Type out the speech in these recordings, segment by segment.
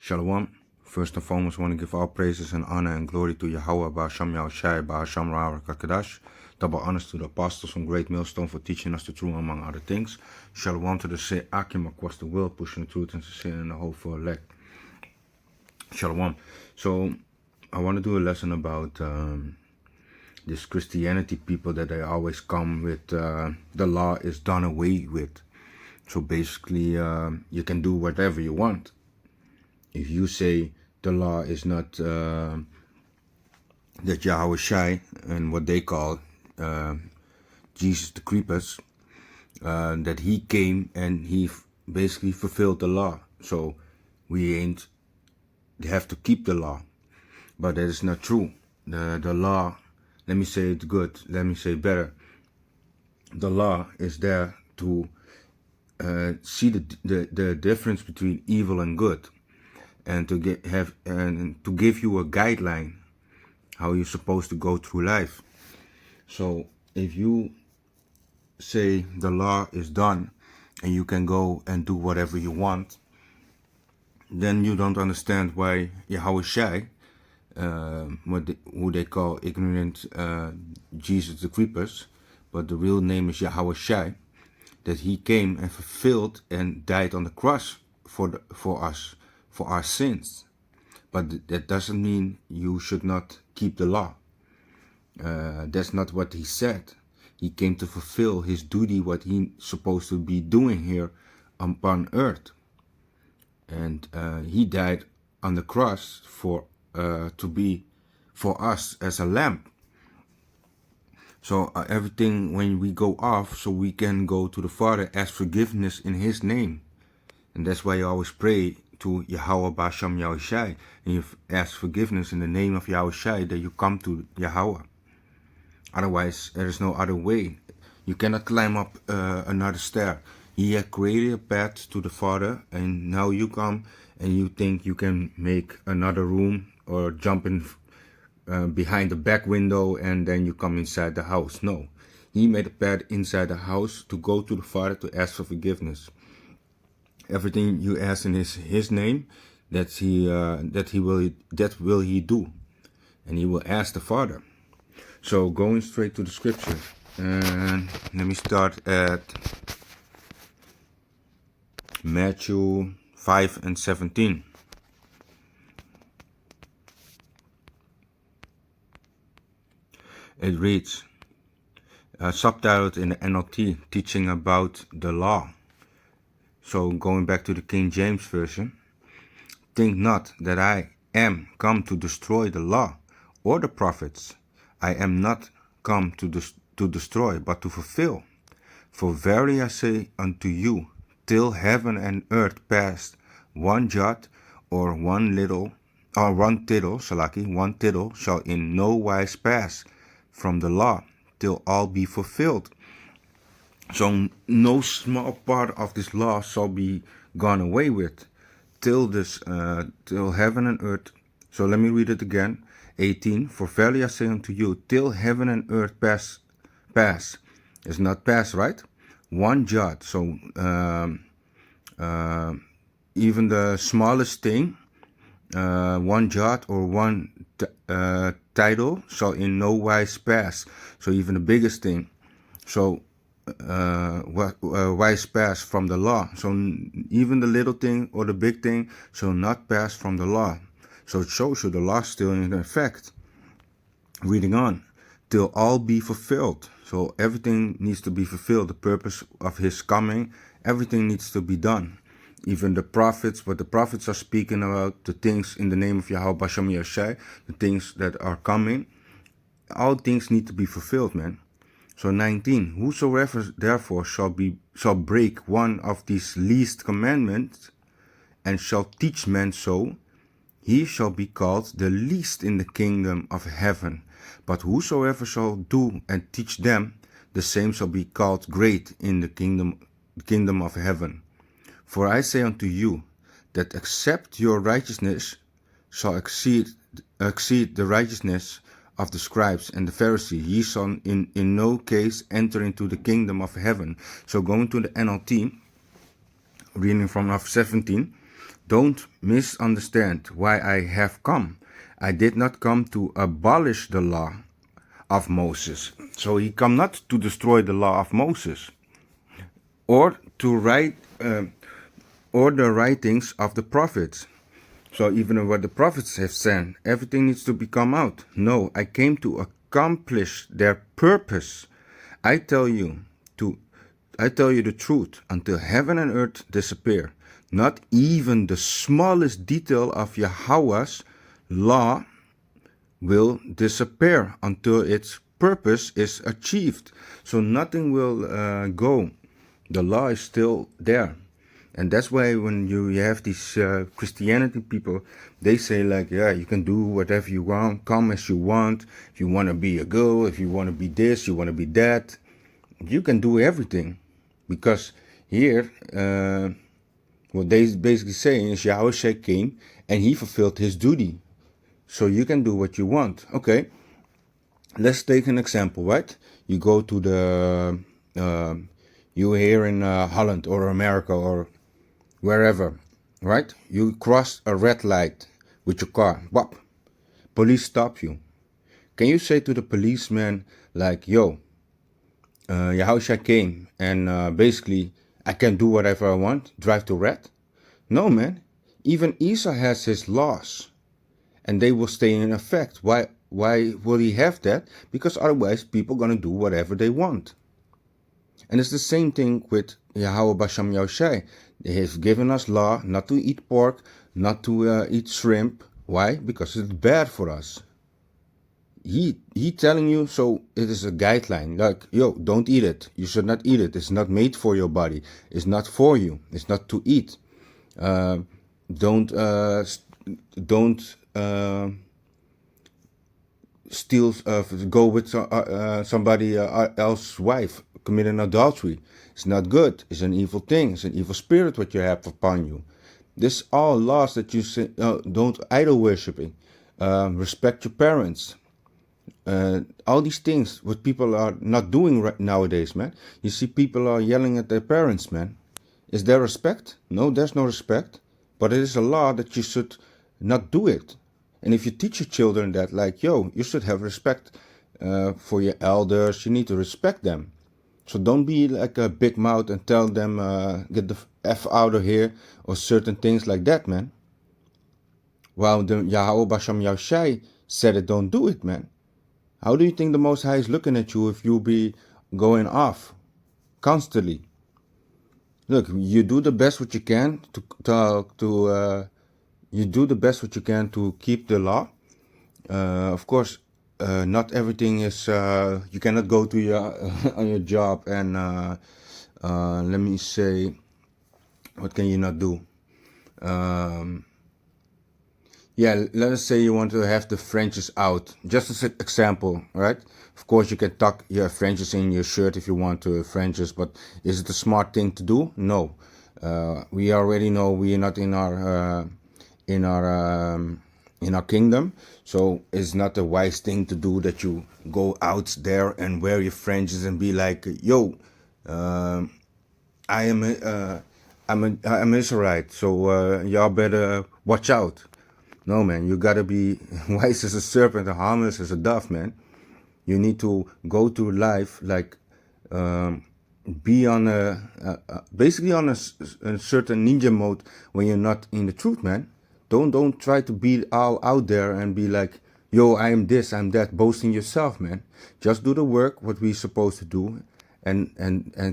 Shalom. First and foremost, I want to give all praises and honor and glory to Yahweh, Ba'asham Yahushai, Ba'asham Ra'arakakadash. Double honors to the apostles from Great Millstone for teaching us the truth among other things. Shalom to the Seh Akim across the world, pushing the truth and sincerity and the hope for elect. Shalom. So, I want to do a lesson about this Christianity people that they always come with the law is done away with. So basically, you can do whatever you want. If you say the law is not that Yahweh Shai and what they call Jesus the Creepers, that he came and he basically fulfilled the law. So we have to keep the law. But that is not true. The law, let me say it good, let me say better. The law is there to see the difference between evil and good. And to give you a guideline how you're supposed to go through life. So if you say the law is done and you can go and do whatever you want, then you don't understand why Yahweh Shai, who they call ignorant Jesus the Creepers, but the real name is Yahweh Shai, that he came and fulfilled and died on the cross for us, for our sins. But that doesn't mean you should not keep the law. That's not what he said. He came to fulfill his duty, what he's supposed to be doing here upon earth. And he died on the cross to be for us as a lamb. So everything when we go off, so we can go to the Father, ask forgiveness in his name. And that's why you always pray to Yahweh Ba'asham Yahushai, and you ask forgiveness in the name of Yahushai, that you come to Yahweh. Otherwise, there is no other way. You cannot climb up another stair. He had created a path to the Father, and now you come and you think you can make another room or jump in behind the back window and then you come inside the house. No, he made a path inside the house to go to the Father to ask for forgiveness. Everything you ask in his name, that will he do, and he will ask the Father. So going straight to the scripture, and let me start at Matthew 5:17. It reads, subtitled in the NLT, teaching about the law. So going back to the King James Version, think not that I am come to destroy the law or the prophets. I am not come to destroy, but to fulfill. For verily I say unto you, till heaven and earth pass, one jot or one tittle, one tittle shall in no wise pass from the law, till all be fulfilled. So no small part of this law shall be gone away with, till heaven and earth. So let me read it again. 18. For verily I say unto you, till heaven and earth pass. It's not pass, right? One jot. So even the smallest thing, one jot or one tittle shall in no wise pass. So even the biggest thing. So wise pass from the law. So even the little thing or the big thing shall not pass from the law. So it shows you the law still in effect. Reading on, till all be fulfilled. So everything needs to be fulfilled. The purpose of his coming, everything needs to be done. Even the prophets, what the prophets are speaking about, the things in the name of Yahweh Ba'asham Yahushai, the things that are coming, all things need to be fulfilled, man. So 19, whosoever therefore shall break one of these least commandments, and shall teach men so, he shall be called the least in the kingdom of heaven. But whosoever shall do and teach them, the same shall be called great in the kingdom of heaven. For I say unto you, that except your righteousness shall exceed the righteousness of the scribes and the Pharisees, ye shall in no case enter into the kingdom of heaven. So going to the NLT, reading from verse 17, Don't misunderstand why I have come. I did not come to abolish the law of Moses. So he come not to destroy the law of Moses, or to write, or the writings of the prophets. So even what the prophets have said, everything needs to become out. No, I came to accomplish their purpose. I tell you the truth, until heaven and earth disappear, not even the smallest detail of Yahweh's law will disappear until its purpose is achieved. So nothing will go. The law is still there. And that's why when you have these Christianity people, they say like, yeah, you can do whatever you want, come as you want. If you want to be a girl, if you want to be this, you want to be that, you can do everything. Because here, what they basically saying is Yahweh came and he fulfilled his duty. So you can do what you want. Okay, let's take an example, right? You go to you here in Holland or America or wherever, right? You cross a red light with your car. Whop. Police stop you. Can you say to the policeman like, yo, Yahushua came and basically I can do whatever I want, drive to red? No, man. Even Esau has his laws and they will stay in effect. Why will he have that? Because otherwise people are going to do whatever they want. And it's the same thing with Yahweh Basham Yahushai. They have given us law not to eat pork, not to eat shrimp. Why? Because it's bad for us. He telling you, so it is a guideline. Like, yo, don't eat it. You should not eat it. It's not made for your body. It's not for you. It's not to eat. Don't steal. Go with somebody else's wife. Commit an adultery. It's not good. It's an evil thing. It's an evil spirit what you have upon you. This all laws that you say. Don't idol worshiping. Respect your parents. All these things what people are not doing right nowadays, man. You see people are yelling at their parents, man. Is there respect? No, there's no respect. But it is a law that you should not do it. And if you teach your children that, like, yo, you should have respect for your elders. You need to respect them. So don't be like a big mouth and tell them, get the F out of here, or certain things like that, man. While the Yahweh Basham Yahushai said it, don't do it, man. How do you think the Most High is looking at you if you be going off constantly? Look, you do the best what you can you do the best what you can to keep the law. Of course, not everything is. You cannot go to your on your job and let me say, what can you not do? Yeah, let us say you want to have the Frenches out. Just as an example, right? Of course, you can tuck your Frenches in your shirt if you want to Frenches, but is it a smart thing to do? No. We already know we are not in our kingdom, so it's not a wise thing to do that you go out there and wear your Frenches and be like, yo, I'm Israelite, so y'all better watch out. No, man, you gotta be wise as a serpent and harmless as a dove, man. You need to go through life like be on basically on a certain ninja mode when you're not in the truth, man. Don't try to be all out there and be like, yo, I am this, I'm that, boasting yourself, man. Just do the work what we're supposed to do, and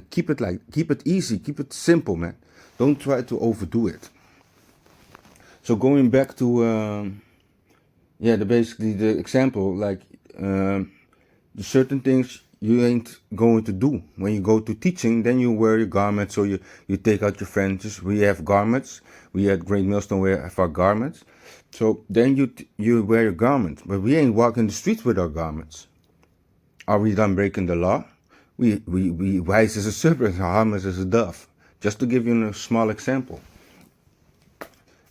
keep it easy, keep it simple, man. Don't try to overdo it. So going back to basically the example, like certain things you ain't going to do. When you go to teaching, then you wear your garments, so you take out your Frenches. We have garments. We at Great Millstone we have our garments. So then you wear your garments, but we ain't walking the streets with our garments. Are we done breaking the law? We wise as a serpent, harmless as a dove. Just to give you a small example.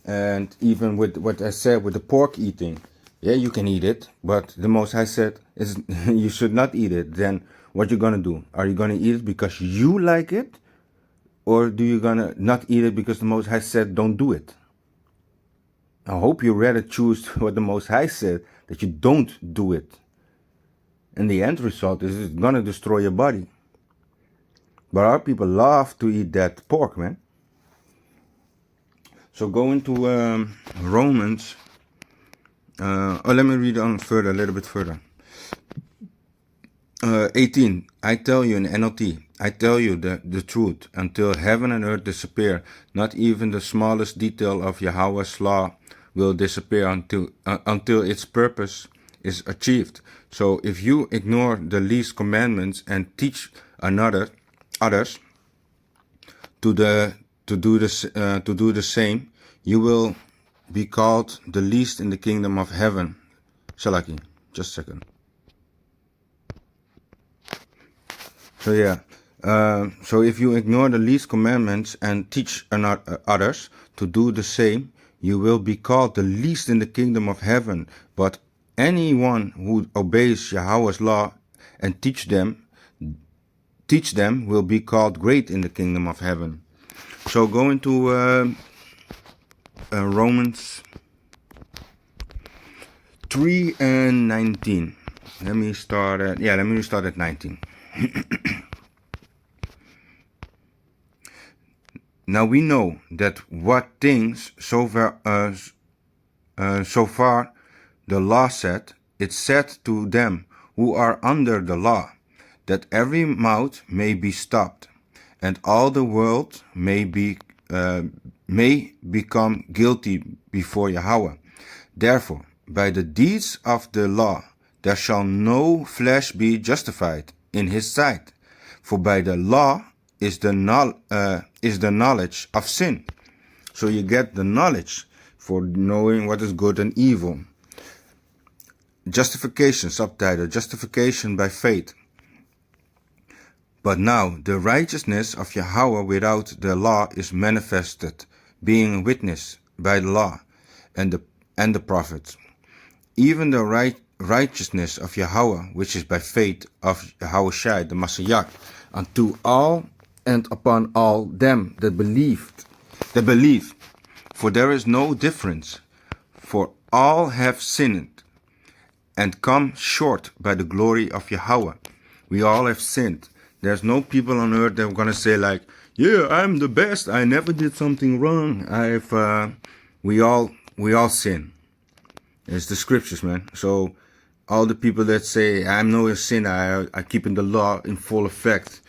And even with what I said with the pork eating, yeah, you can eat it, but the Most High said is you should not eat it. Then what you gonna do? Are you gonna eat it because you like it, or do you gonna not eat it because the Most High said don't do it? I hope you rather choose what the Most High said, that you don't do it. And the end result is it's gonna destroy your body. But our people love to eat that pork, man. So go into Romans. Let me read on further, a little bit further. 18. I tell you in NLT, I tell you the truth, until heaven and earth disappear, not even the smallest detail of Yahweh's law will disappear until its purpose is achieved. So if you ignore the least commandments and teach others to do the same, you will be called the least in the kingdom of heaven. Shalaki, just a second. So yeah, so if you ignore the least commandments and teach others to do the same, you will be called the least in the kingdom of heaven. But anyone who obeys Yahweh's law and teach them will be called great in the kingdom of heaven. So go into Romans 3 and 19. Let me start at 19. Now we know that what things so far the law said, it said to them who are under the law, that every mouth may be stopped, and all the world may become guilty before Yahweh. Therefore, by the deeds of the law, there shall no flesh be justified in his sight, for by the law is the knowledge of sin. So you get the knowledge for knowing what is good and evil. Justification, subtitle, justification by faith. But now the righteousness of Yahweh without the law is manifested, being witnessed by the law and the prophets, even the righteousness of Yahweh, which is by faith of Yahweh the Messiah, unto all and upon all them that believe. For there is no difference, for all have sinned and come short by the glory of Yahweh. We all have sinned. There's no people on earth that are gonna say like, yeah, I'm the best, I never did something wrong. We all sin. It's the scriptures, man. So all the people that say I'm no sinner, I keep in the law in full effect.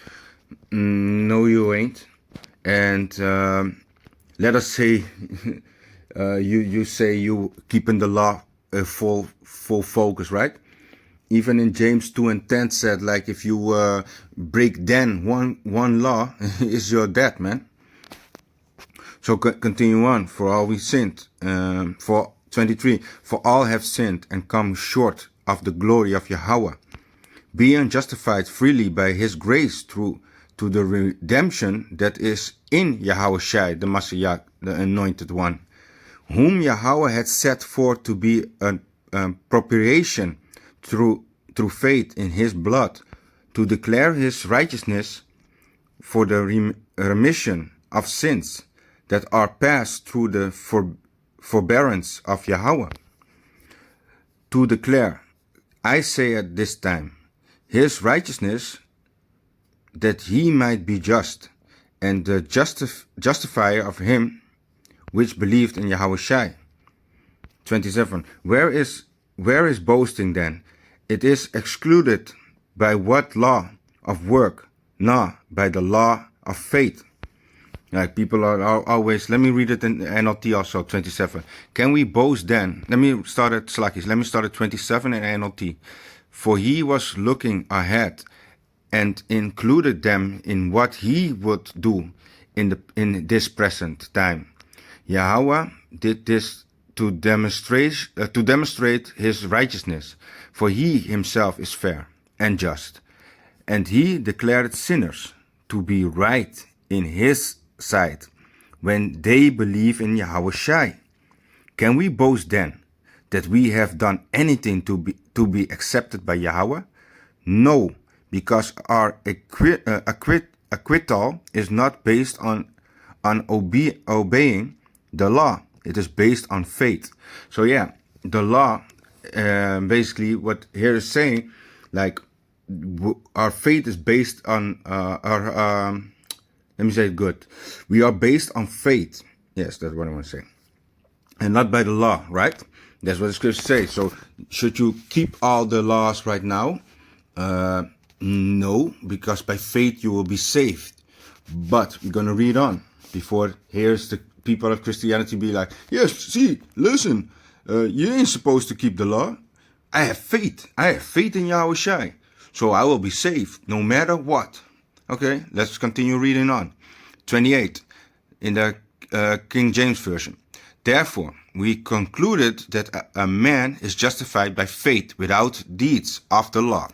No, you ain't. And let us say you say you keeping the law full focus, right? Even in James 2 and 10 said, like, if you break then one law, is your death, man. So continue on. For all we sinned. For 23, for all have sinned and come short of the glory of Yahweh, being justified freely by his grace through to the redemption that is in Yahweh Shai, the Messiah, the anointed one, whom Yahweh had set forth to be a propitiation through faith in his blood, to declare his righteousness for the remission of sins that are passed through the forbearance of Yahweh. To declare, I say at this time, his righteousness, that he might be just, and the justifier of him which believed in Yahweh Shai. 27. Where is boasting then? It is excluded by what law of work? No, by the law of faith. Like people are always, let me read it in NLT also, 27. Can we boast then? Let me start at 27 in NLT. For he was looking ahead and included them in what he would do in this present time. Yahweh did this to demonstrate his righteousness, for he himself is fair and just, and he declared sinners to be right in his sight when they believe in Yahweh Shai. Can we boast then that we have done anything to be accepted by Yahweh? No, because our acquittal is not based on obeying the law. It is based on faith. So yeah, the law, basically what here is saying, like our faith is based on our, let me say it good. We are based on faith. Yes, that's what I want to say. And not by the law, right? That's what the scripture says. So should you keep all the laws right now? No, because by faith you will be saved. But we're going to read on before here's the people of Christianity be like, yes, see, listen, you ain't supposed to keep the law. I have faith. I have faith in Yahushua. So I will be saved no matter what. Okay, let's continue reading on. 28 in the King James Version. Therefore, we concluded that a man is justified by faith without deeds of the law.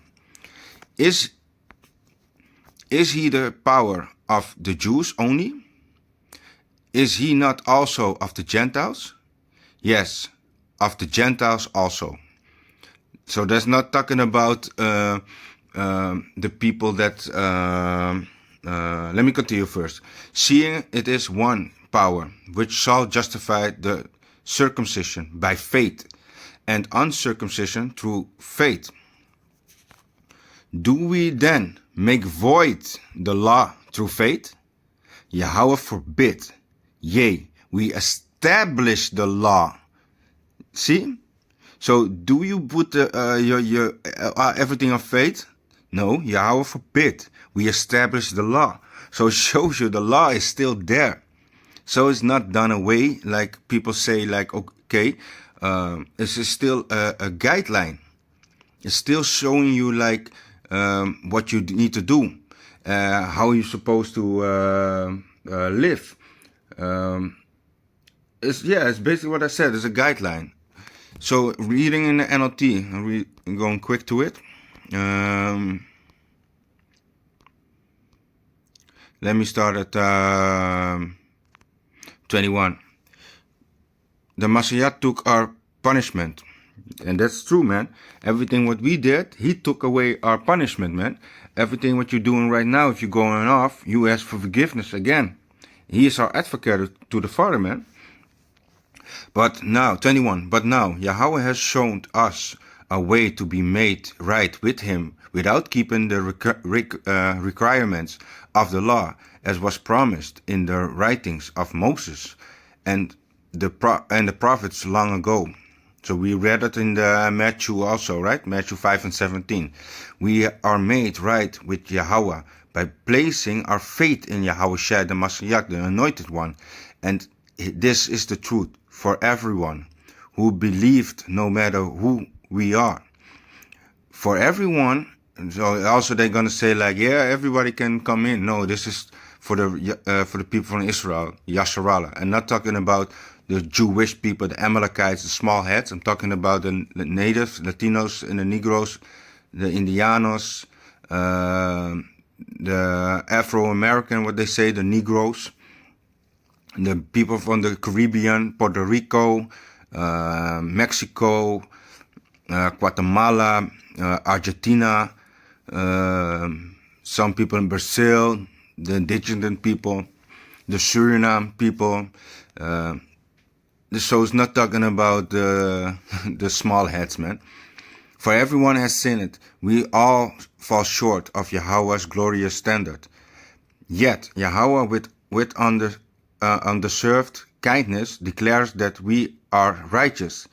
Is he the power of the Jews only? Is he not also of the Gentiles? Yes, of the Gentiles also. So that's not talking about the people that... let me continue first. Seeing it is one power which shall justify the circumcision by faith and uncircumcision through faith. Do we then make void the law through faith? Yahweh forbid. Yea, we establish the law. See? So do you put your everything on faith? No, Yahweh forbid. We establish the law. So it shows you the law is still there. So it's not done away like people say, like, okay, it's still a guideline. It's still showing you like what you need to do, how you're supposed to live. It's basically what I said. It's a guideline. So reading in the NLT, I'm going quick to it. Let me start at 21. The Messiah took our punishment. And that's true, man. Everything what we did, he took away our punishment, man. Everything what you're doing right now, if you're going off, you ask for forgiveness again. He is our advocate to the Father, man. But now, 21, but now Yahweh has shown us a way to be made right with him without keeping the requirements of the law, as was promised in the writings of Moses and the prophets long ago. So we read it in the Matthew also, right? Matthew 5 and 17. We are made right with Yahweh by placing our faith in Yahushua, the Messiah, the Anointed One. And this is the truth for everyone who believed, no matter who we are. For everyone, so also they're going to say like, yeah, everybody can come in. No, this is for the people from Israel, Yasharallah. I'm not talking about the Jewish people, the Amalekites, the small heads. I'm talking about the natives, Latinos and the Negroes, the Indianos, the Afro-American, what they say, the Negroes, the people from the Caribbean, Puerto Rico, Mexico, Guatemala, Argentina, some people in Brazil, the indigenous people, the Suriname people. So it's not talking about the small heads, man. For everyone has sinned. We all fall short of Yahweh's glorious standard. Yet Yahweh with undeserved kindness declares that we are righteous.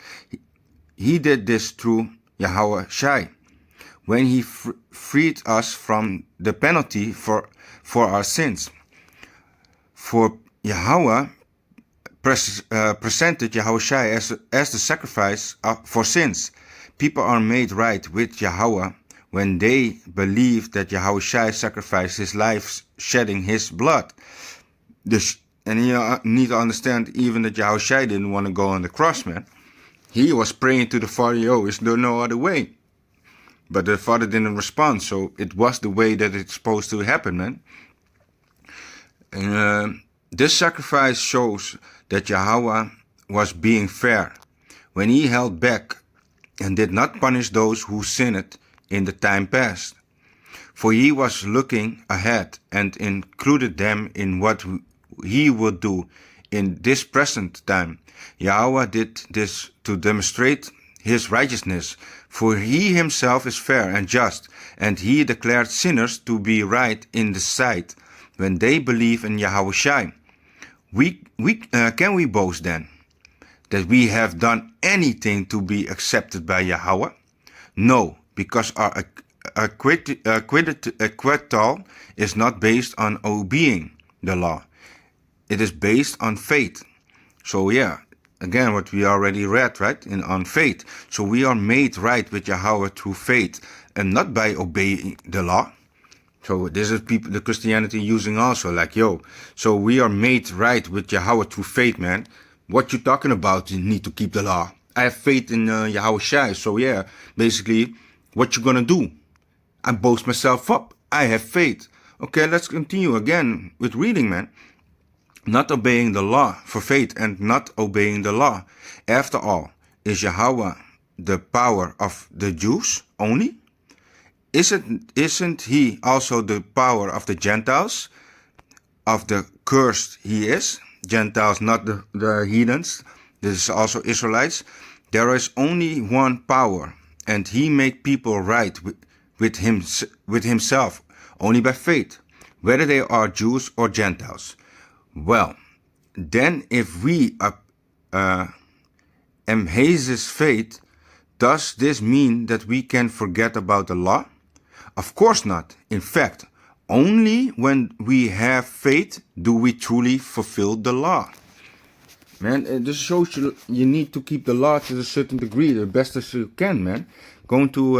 He did this through Yahweh Shai, when he freed us from the penalty for our sins. For Yahweh presented Yahushua as the sacrifice for sins. People are made right with Yahweh when they believe that Yahushua sacrificed his life, shedding his blood. And you need to understand even that Yahushua didn't want to go on the cross, man. He was praying to the Father, is there no other way? But the Father didn't respond, so it was the way that it's supposed to happen, man. And this sacrifice shows that Yahweh was being fair when he held back and did not punish those who sinned in the time past. For he was looking ahead and included them in what he would do in this present time. Yahweh did this to demonstrate his righteousness, for he himself is fair and just, and he declared sinners to be right in the sight when they believe in Yahushua. Can we boast then that we have done anything to be accepted by Yahweh? No, because our acquittal is not based on obeying the law. It is based on faith. So yeah, again, what we already read, right? On faith. So we are made right with Yahweh through faith and not by obeying the law. So this is people, the Christianity using also like, yo, so we are made right with Yahweh through faith, man. What you talking about? You need to keep the law. I have faith in Yahushua. So yeah, basically, what you gonna do? I boast myself up. I have faith. Okay, let's continue again with reading, man. Not obeying the law for faith and not obeying the law. After all, is Yahweh the power of the Jews only? Isn't he also the power of the Gentiles? Of the cursed he is? Gentiles, not the heathens. This is also Israelites. There is only one power, and he made people right with himself, only by faith, whether they are Jews or Gentiles. Well, then if we embrace faith, does this mean that we can forget about the law? Of course not. In fact, only when we have faith do we truly fulfill the law. Man, this shows you need to keep the law to a certain degree, the best as you can, man. Going to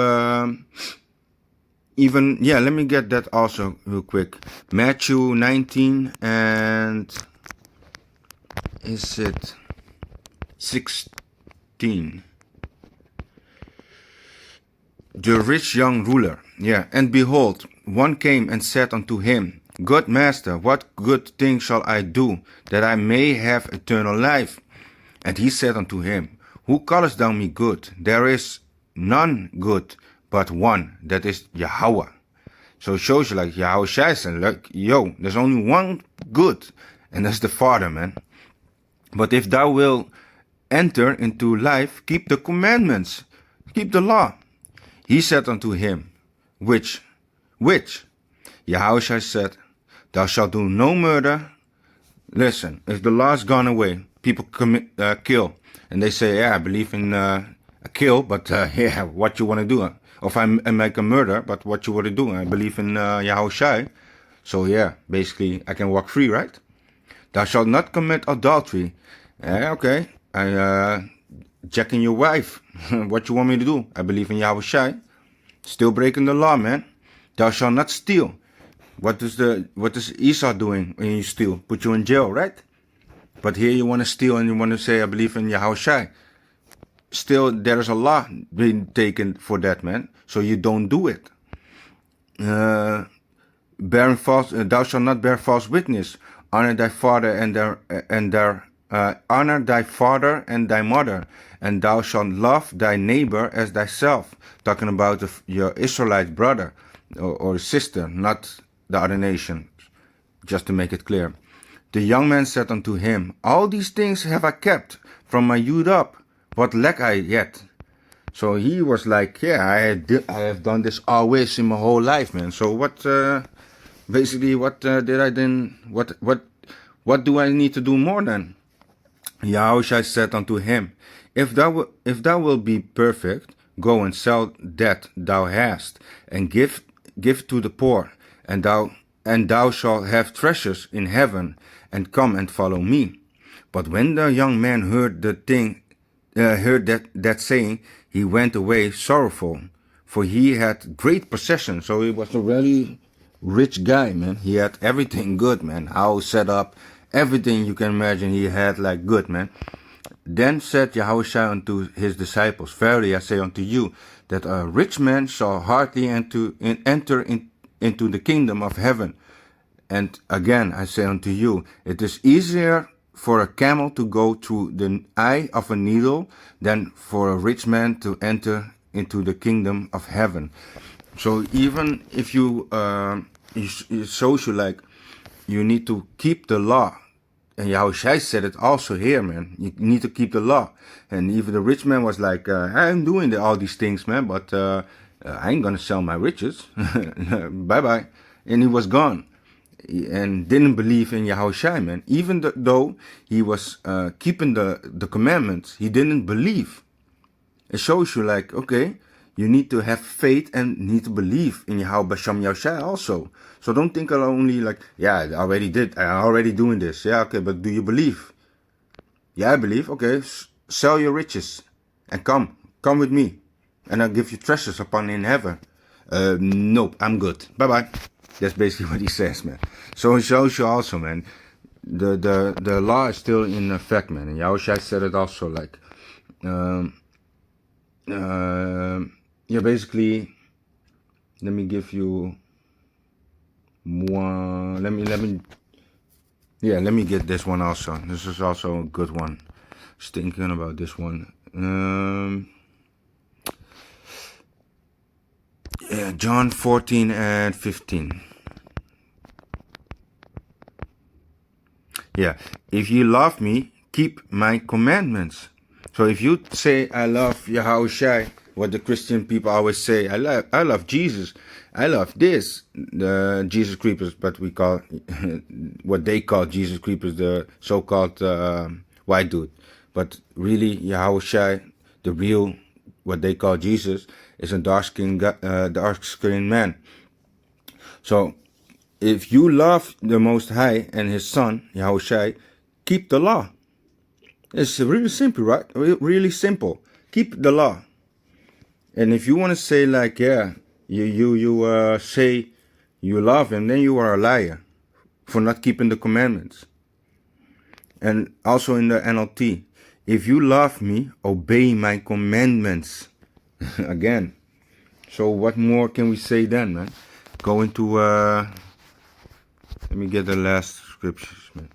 let me get that also real quick. Matthew 19 and is it 16? The rich young ruler. Yeah, and behold, one came and said unto him, Good master, what good thing shall I do, that I may have eternal life? And he said unto him, Who callest thou me good? There is none good, but one, that is Yahweh. So it shows you like Yahushua said, like, yo, there's only one good, and that's the Father, man. But if thou wilt enter into life, keep the commandments, keep the law. He said unto him, Which? Yahushua said, Thou shalt do no murder. Listen, if the law is gone away, people kill, and they say, yeah, I believe in a kill, but yeah, what you want to do? Or if I make a murder, but what you want to do? I believe in Yahushua. So yeah, basically, I can walk free, right? Thou shalt not commit adultery. Okay, I checking your wife. What you want me to do? I believe in Yahushua. Still breaking the law, man. Thou shalt not steal. What is Esau doing when you steal? Put you in jail, right? But here you want to steal and you want to say, I believe in Yahushua. Still, there is a law being taken for that, man. So you don't do it. Bearing false, thou shalt not bear false witness. Honor thy father honor thy father and thy mother, and thou shalt love thy neighbor as thyself. Talking about your Israelite brother or sister, not the other nations, just to make it clear. The young man said unto him, All these things have I kept from my youth up. What lack I yet? So he was like, yeah, I have done this always in my whole life, man. So what did I then, what do I need to do more then? Yahushua said unto him, If thou wilt be perfect, go and sell that thou hast, and give to the poor, and thou shalt have treasures in heaven, and come and follow me. But when the young man heard that saying, he went away sorrowful, for he had great possessions. So he was a really rich guy, man. He had everything good, man. House set up, everything you can imagine he had like good, man. Then said Yahushua unto his disciples, Verily I say unto you, that a rich man shall hardly enter into the kingdom of heaven. And again I say unto you, it is easier for a camel to go through the eye of a needle than for a rich man to enter into the kingdom of heaven. So even if it shows you like you need to keep the law And Yahushua said it also here, man. You need to keep the law. And even the rich man was like, I'm doing all these things, man, but I ain't gonna sell my riches. Bye-bye. And he was gone. And didn't believe in Yahushua, man. Even though he was keeping the commandments, he didn't believe. It shows you like, okay, you need to have faith and need to believe in Yahweh Basham Yahushua also. So don't think only like, yeah, I already doing this. Yeah, okay, but do you believe? Yeah, I believe. Okay, sell your riches and come with me, and I'll give you treasures upon in heaven. Nope, I'm good. Bye-bye. That's basically what he says, man. So it shows you also, man, the law is still in effect, man. And Yahushua said it also, like, yeah, basically, let me give you one. Let me get this one also. This is also a good one. Just thinking about this one. Yeah, John 14 and 15. Yeah, if you love me, keep my commandments. So if you say, I love Yahushua, what the Christian people always say, I love Jesus, I love this, the Jesus creepers, but we call, what they call Jesus creepers, the so-called white dude. But really, Yahushua, the real, what they call Jesus, is a dark-skinned man. So, if you love the Most High and His Son, Yahushua, keep the law. It's really simple, right? Really simple. Keep the law. And if you want to say like, yeah, you say you love Him, then you are a liar for not keeping the commandments. And also in the NLT, if you love me, obey my commandments. Again. So what more can we say then, man? Go into, let me get the last scriptures, man.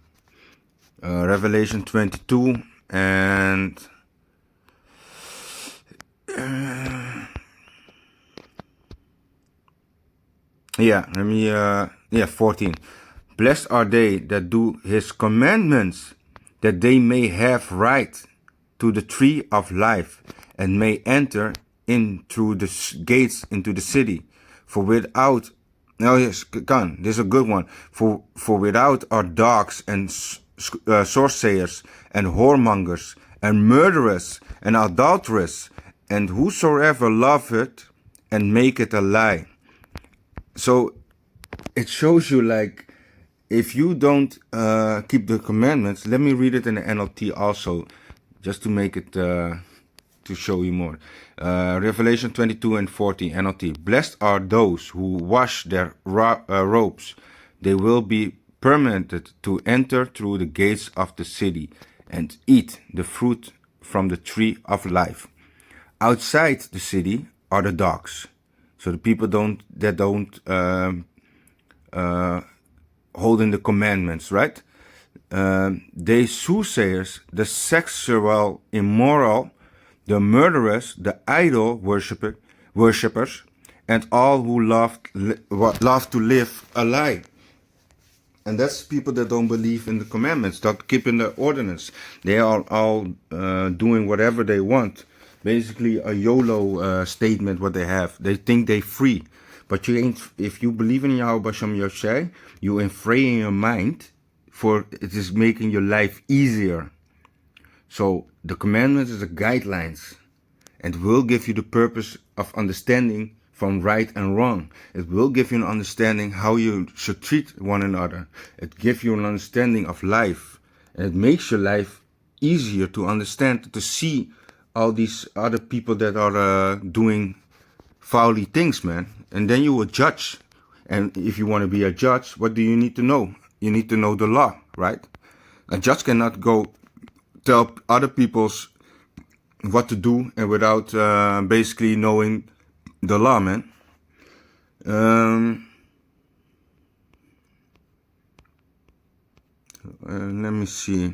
Revelation 22 and yeah, let me 14. Blessed are they that do his commandments, that they may have right to the tree of life, and may enter in through the gates into the city. For without, no, yes, come, this is a good one. For without are dogs and sorcerers and whoremongers and murderers and adulterers, and whosoever loveth and maketh a lie. So it shows you like, if you don't keep the commandments, let me read it in the NLT also, just to make it, to show you more. Revelation 22 and 14, NLT. Blessed are those who wash their robes. They will be permitted to enter through the gates of the city and eat the fruit from the tree of life. Outside the city are the dogs. So the people that don't holding the commandments, right? They soothsayers, the sexual immoral, the murderers, the idol worshippers, and all who love to live a lie. And that's people that don't believe in the commandments, that keeping the ordinance. They are all doing whatever they want. Basically a YOLO statement what they have. They think they free. But you ain't, if you believe in Yahweh Basham Yoshai, you enfrain your mind, for it is making your life easier. So the commandments is the guidelines, and will give you the purpose of understanding from right and wrong. It will give you an understanding how you should treat one another. It gives you an understanding of life, and it makes your life easier to understand, to see all these other people that are doing foully things, man. And then you will judge. And if you want to be a judge, what do you need to know? You need to know the law, right? A judge cannot go tell other people's what to do and without basically knowing the law, man. Let me see.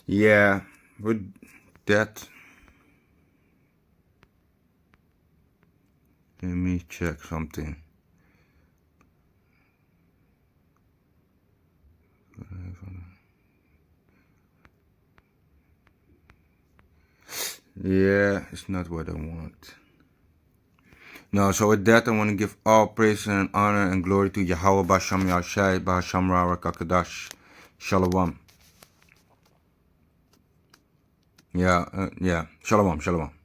Yeah, with that, let me check something. Yeah, it's not what I want. No, so with that, I want to give all praise and honor and glory to Yahweh Basham Yahshai Bahasham Rakakadash. Shalom. Yeah, Shalom.